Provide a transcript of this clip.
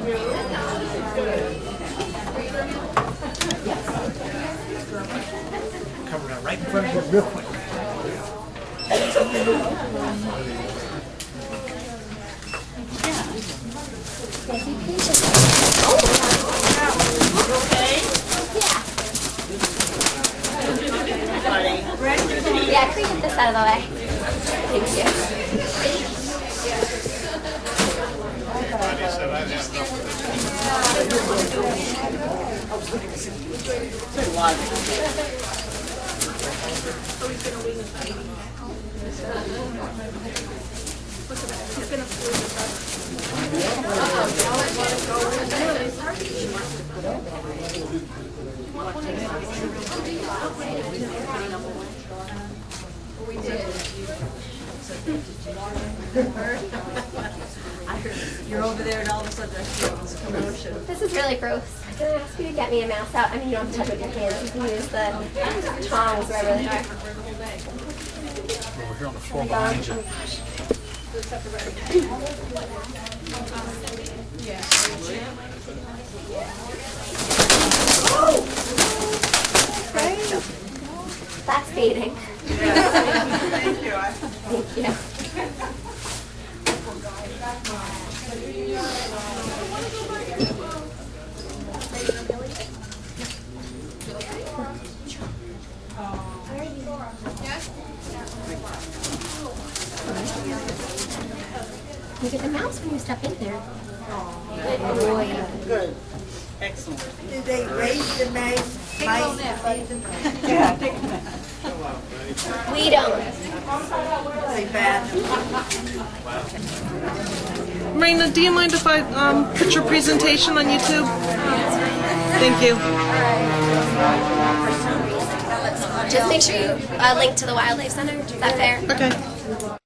Come around right in front of you real quick. Yeah, can we get this out of the way? Thank you. You're over there and all of a sudden I feel this commotion. This is really gross. I'm going to ask you to get me a mouse out. I mean, you don't have to touch it with your hands. You can use the tongs wherever they are. We're here on the floor behind you. That's baiting. Thank you. Thank you. You get the mouse when you step in there. Good boy. Good. Excellent. Do they raise the mice? We don't. They bad. Raina, do you mind if I put your presentation on YouTube? Thank you. Just make sure you link to the Wildlife Center. Is that fair? Okay.